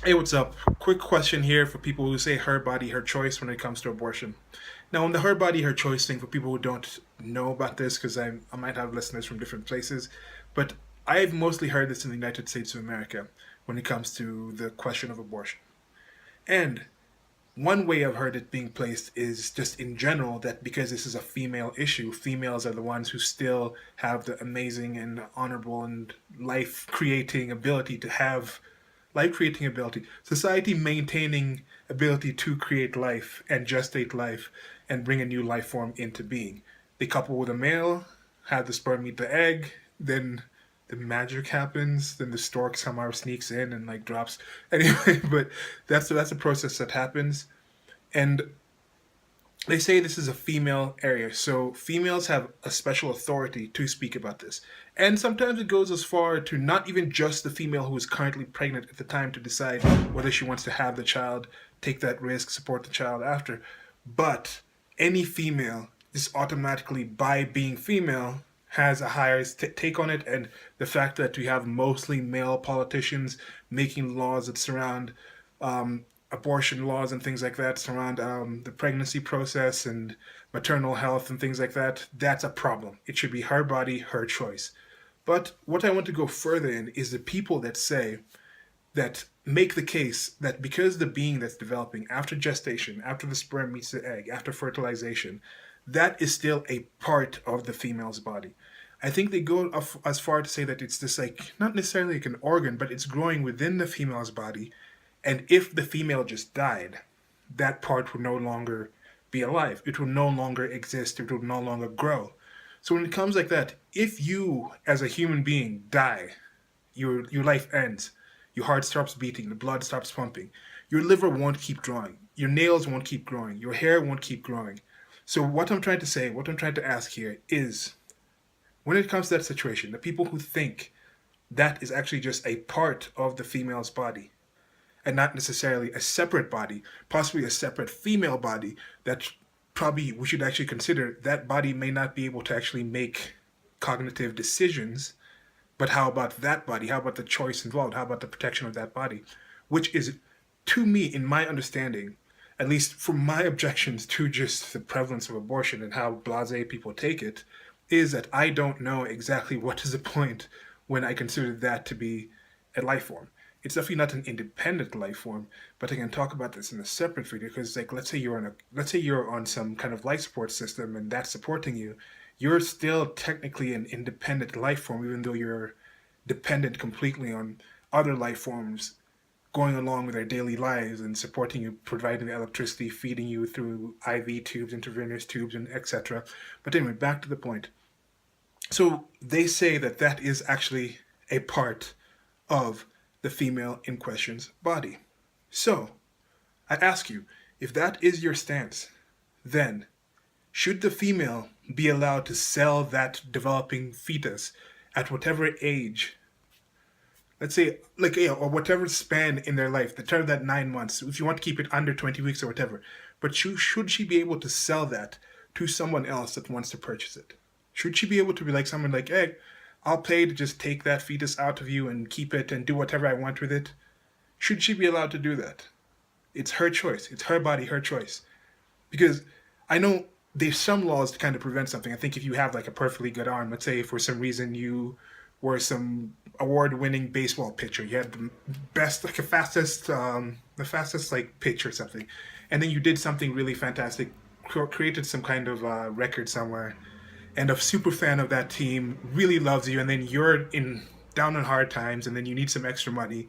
Hey, what's up? Quick question here for people who say her body, her choice when it comes to abortion. Now, on the her body, her choice thing, for people who don't know about this, because I might have listeners from different places, but I've mostly heard this in the United States of America when it comes to the question of abortion. And one way I've heard it being placed is just in general that because this is a female issue, females are the ones who still have the amazing and honorable and life creating ability to have life creating ability, society maintaining ability to create life and gestate life and bring a new life form into being. They couple with a male, have the sperm meet the egg, then the magic happens, then the stork somehow sneaks in and like drops. Anyway, but that's a process that happens. And they say this is a female area, so females have a special authority to speak about this. And sometimes it goes as far to not even just the female who is currently pregnant at the time to decide whether she wants to have the child, take that risk, support the child after, but any female just automatically, by being female, has a higher take on it. And the fact that we have mostly male politicians making laws that surround abortion laws and things like that, surround the pregnancy process and maternal health and things like that, that's a problem. It should be her body, her choice. But what I want to go further in is the people that say, that make the case that because the being that's developing after gestation, after the sperm meets the egg, after fertilization, that is still a part of the female's body. I think they go as far to say that it's just like, not necessarily like an organ, but it's growing within the female's body. And if the female just died, that part would no longer be alive. It would no longer exist. It would no longer grow. So when it comes like that, if you as a human being die, your life ends. Your heart stops beating, the blood stops pumping. Your liver won't keep growing. Your nails won't keep growing. Your hair won't keep growing. So what I'm trying to say, what I'm trying to ask here is, when it comes to that situation, the people who think that is actually just a part of the female's body and not necessarily a separate body, possibly a separate female body, that probably we should actually consider that body may not be able to actually make cognitive decisions. But how about that body? How about the choice involved? How about the protection of that body? Which is, to me, in my understanding, at least from my objections to just the prevalence of abortion and how blasé people take it, is that I don't know exactly what is the point when I consider that to be a life form. It's definitely not an independent life form, but I can talk about this in a separate video because, like, let's say you're on some kind of life support system and that's supporting you, you're still technically an independent life form, even though you're dependent completely on other life forms going along with their daily lives and supporting you, providing the electricity, feeding you through IV tubes, intravenous tubes, and etc. But anyway, back to the point. So they say that that is actually a part of the female in question's body. So I ask you, if that is your stance, then should the female be allowed to sell that developing fetus at whatever age, let's say, like, yeah, or whatever span in their life, the term of that 9 months, if you want to keep it under 20 weeks or whatever, but should she be able to sell that to someone else that wants to purchase it? Should she be able to be like someone like, hey, I'll pay to just take that fetus out of you and keep it and do whatever I want with it? Should she be allowed to do that? It's her choice. It's her body, her choice. Because I know there's some laws to kind of prevent something. I think if you have like a perfectly good arm, let's say for some reason you were some award-winning baseball pitcher, you had the best, like the fastest like pitch or something, and then you did something really fantastic, created some kind of record somewhere, and a super fan of that team really loves you, and then you're in down on hard times, and then you need some extra money.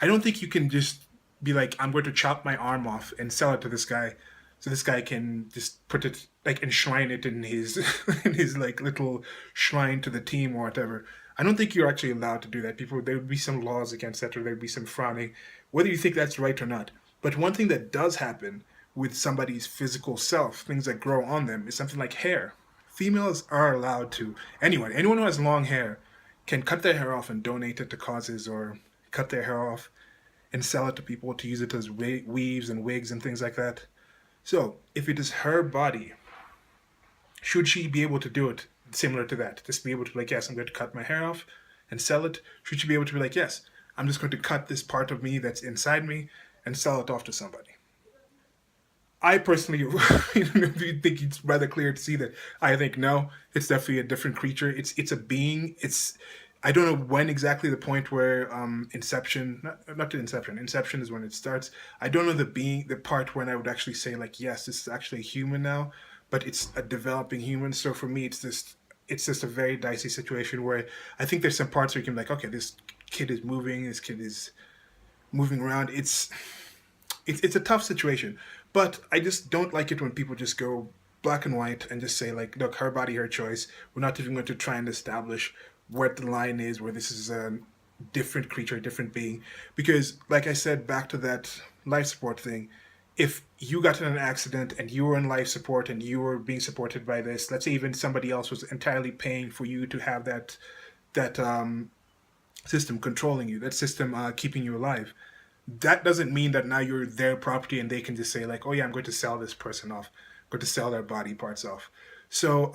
I don't think you can just be like, I'm going to chop my arm off and sell it to this guy, so this guy can just put it like enshrine it in his in his like little shrine to the team or whatever. I don't think you're actually allowed to do that. People, there would be some laws against that, or there'd be some frowning, whether you think that's right or not. But one thing that does happen with somebody's physical self, things that grow on them, is something like hair. Females are allowed to, anyone who has long hair can cut their hair off and donate it to causes, or cut their hair off and sell it to people to use it as weaves and wigs and things like that. So, if it is her body, should she be able to do it similar to that? Just be able to be like, yes, I'm going to cut my hair off and sell it. Should she be able to be like, yes, I'm just going to cut this part of me that's inside me and sell it off to somebody. I personally think it's rather clear to see that I think no, it's definitely a different creature. It's a being. It's I don't know when exactly the point where Inception, not the Inception. Inception is when it starts. I don't know the part when I would actually say like yes, this is actually a human now, but it's a developing human. So for me, it's just a very dicey situation where I think there's some parts where you can be like, okay, this kid is moving, this kid is moving around. It's a tough situation, but I just don't like it when people just go black and white and just say like, look, her body, her choice. We're not even going to try and establish what the line is, where this is a different creature, different being, because like I said, back to that life support thing. If you got in an accident and you were in life support and you were being supported by this, let's say even somebody else was entirely paying for you to have that system controlling you, that system keeping you alive, that doesn't mean that now you're their property and they can just say like, oh yeah, I'm going to sell this person off, I'm going to sell their body parts off. So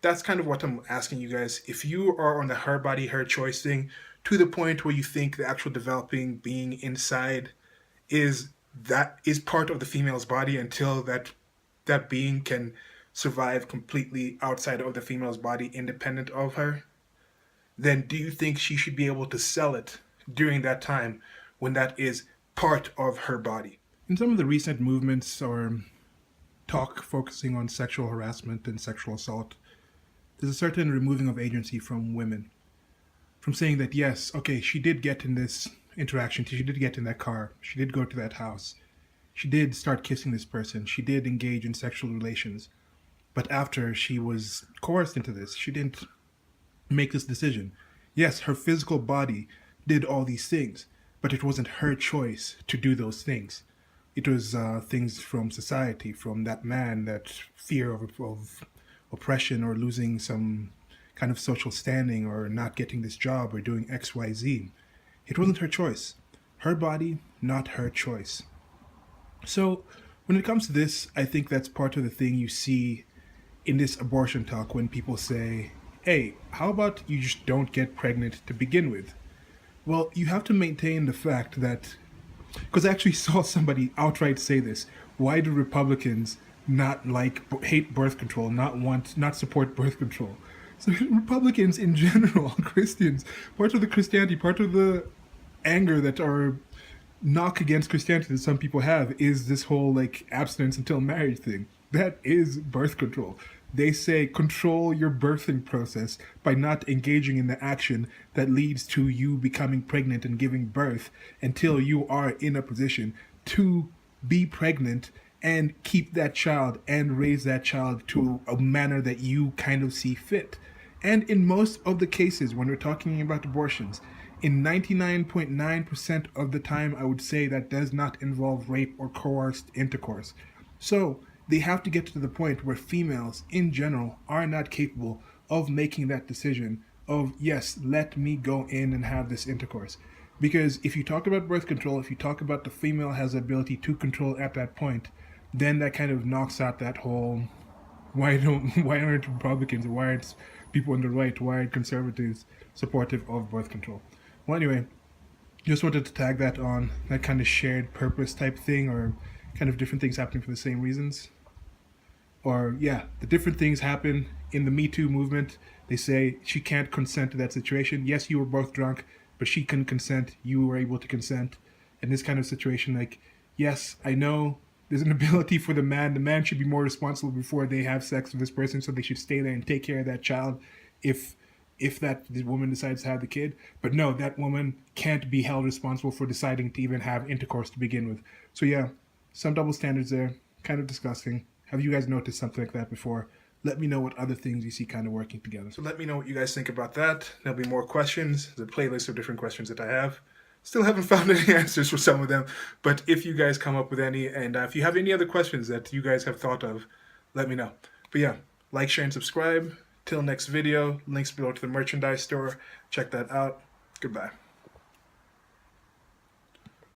that's kind of what I'm asking you guys. If you are on the her body, her choice thing to the point where you think the actual developing being inside is part of the female's body until that being can survive completely outside of the female's body independent of her, then do you think she should be able to sell it during that time when that is part of her body? In some of the recent movements or talk focusing on sexual harassment and sexual assault, there's a certain removing of agency from women. From saying that, yes, okay, she did get in this interaction, she did get in that car, she did go to that house, she did start kissing this person, she did engage in sexual relations, but after she was coerced into this, she didn't make this decision. Yes, her physical body did all these things, but it wasn't her choice to do those things. It was things from society, from that man, that fear of oppression or losing some kind of social standing or not getting this job or doing X, Y, Z. It wasn't her choice. Her body, not her choice. So when it comes to this, I think that's part of the thing you see in this abortion talk when people say, hey, how about you just don't get pregnant to begin with? Well, you have to maintain the fact that, because I actually saw somebody outright say this, why do Republicans not hate birth control, not support birth control? So Republicans in general, Christians, part of the Christianity, part of the anger that our knock against Christianity that some people have is this whole like abstinence until marriage thing. That is birth control. They say control your birthing process by not engaging in the action that leads to you becoming pregnant and giving birth until you are in a position to be pregnant and keep that child and raise that child to a manner that you kind of see fit. And in most of the cases, when we're talking about abortions, in 99.9% of the time, I would say that does not involve rape or coerced intercourse. So they have to get to the point where females in general are not capable of making that decision of, yes, let me go in and have this intercourse. Because if you talk about birth control, if you talk about the female has the ability to control at that point, then that kind of knocks out that whole why aren't Republicans or why aren't people on the right, why aren't conservatives supportive of birth control? Well, anyway, just wanted to tag that on, that kind of shared purpose type thing, or kind of different things happening for the same reasons. Or, yeah, the different things happen in the Me Too movement. They say she can't consent to that situation. Yes, you were both drunk, but she couldn't consent. You were able to consent. In this kind of situation, like, yes, I know there's an ability for the man. The man should be more responsible before they have sex with this person, so they should stay there and take care of that child if the woman decides to have the kid. But no, that woman can't be held responsible for deciding to even have intercourse to begin with. So yeah, some double standards there. Kind of disgusting. Have you guys noticed something like that before? Let me know what other things you see kind of working together. So let me know what you guys think about that. There'll be more questions. There's a playlist of different questions that I have. Still haven't found any answers for some of them, but if you guys come up with any, and if you have any other questions that you guys have thought of, let me know. But yeah, like, share, and subscribe. Till next video, links below to the merchandise store. Check that out. Goodbye.